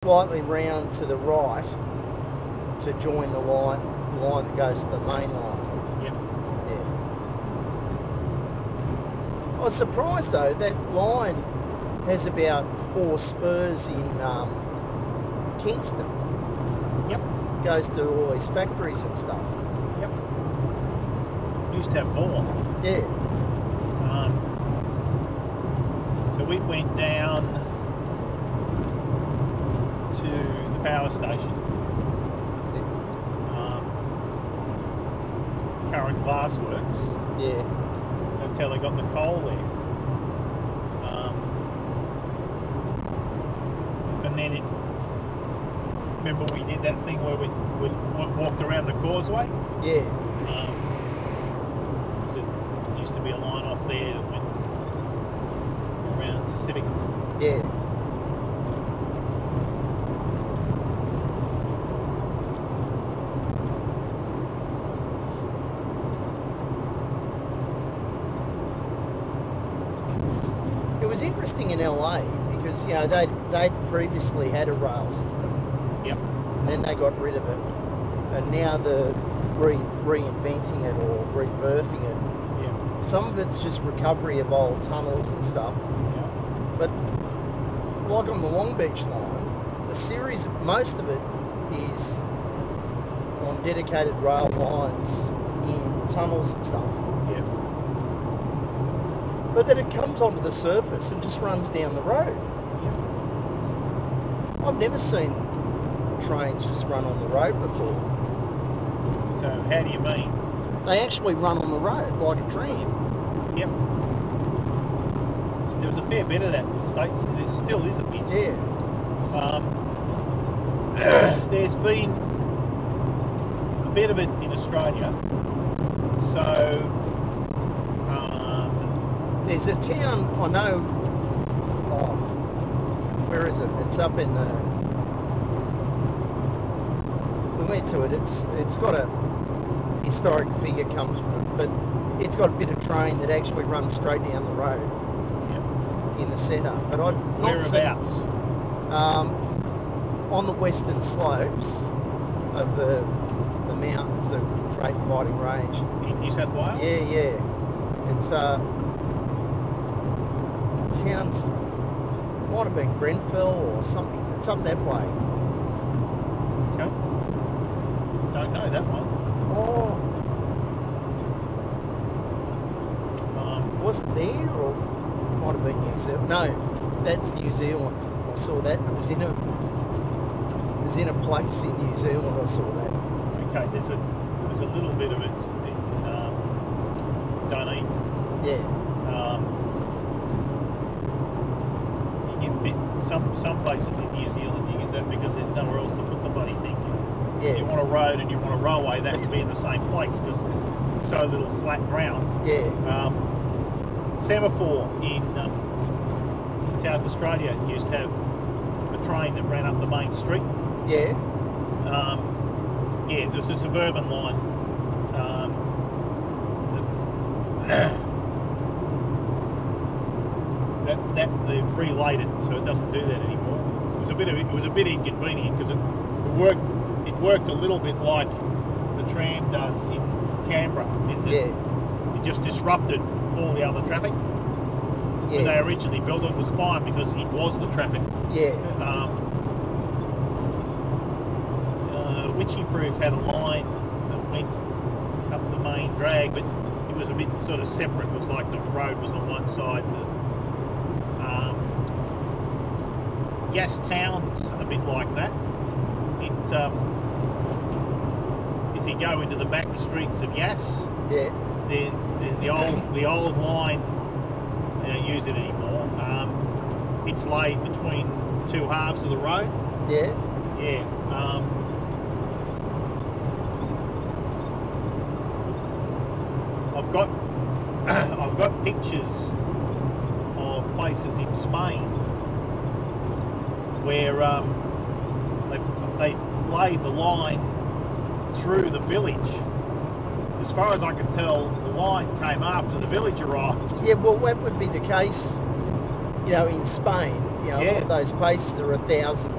slightly round to the right to join the line that goes to the main line. Yep. Yeah. I was surprised though, that line has about 4 spurs in Kingston. Yep. Goes to all these factories and stuff. Yep. Used to have more. Yeah. So we went down to the power station. Current Glass Works. Yeah. That's how they got the coal there. And then remember we did that thing where we walked around the causeway? Yeah. It used to be a line off there that went around to Civic. Yeah. It was interesting in LA because, you know, they'd previously had a rail system. Yep. And then they got rid of it. And now they're reinventing it or rebirthing it. Yeah. Some of it's just recovery of old tunnels and stuff. Yeah. But like on the Long Beach line, most of it is on dedicated rail lines in tunnels and stuff. Yeah. But then it comes onto the surface and just runs down the road. Yeah. I've never seen trains just run on the road before. So how do you mean? They actually run on the road like a tram. Yep. There was a fair bit of that in the States, and there still is a bit. Yeah. There's been a bit of it in Australia. So there's a town, I know, where is it? It's up in we went to it, it's got a historic figure comes from it, but it's got a bit of train that actually runs straight down the road. Yep. In the centre. But I've not Whereabouts? seen on the western slopes of the mountains, the Great Dividing Range. In New South Wales? Yeah. It's towns, might have been Grenfell or something. It's up that way. Okay. Don't know that one. Oh. Was it there or might have been New Zealand? No, that's New Zealand. I saw that. It was in a place in New Zealand. I saw that. Okay, there's a little bit of it in Dunedin. Yeah. You get a bit, some places in New Zealand you get that because there's nowhere else to put the bloody thing. Yeah. You want a road and you want a railway, that would be in the same place because there's so little flat ground. Yeah. Semaphore in South Australia used to have a train that ran up the main street. Yeah. Yeah, it was a suburban line. That they've relaid it, so it doesn't do that anymore. It was a bit inconvenient because it worked a little bit like the tram does in Canberra. It just disrupted all the other traffic. When they originally built it, was fine because it was the traffic. Yeah. Witchy Proof had a line that went up the main drag, but it was a bit sort of separate. It was like the road was on one side. Gas Town's a bit like that. If you go into the back streets of Yass, the old line, they don't use it anymore. It's laid between two halves of the road. Yeah. Yeah. I've got pictures of places in Spain where they laid the line through the village. As far as I can tell, the line came after the village arrived. Yeah, well, that would be the case, you know, in Spain. You know, a lot of those places are 1,000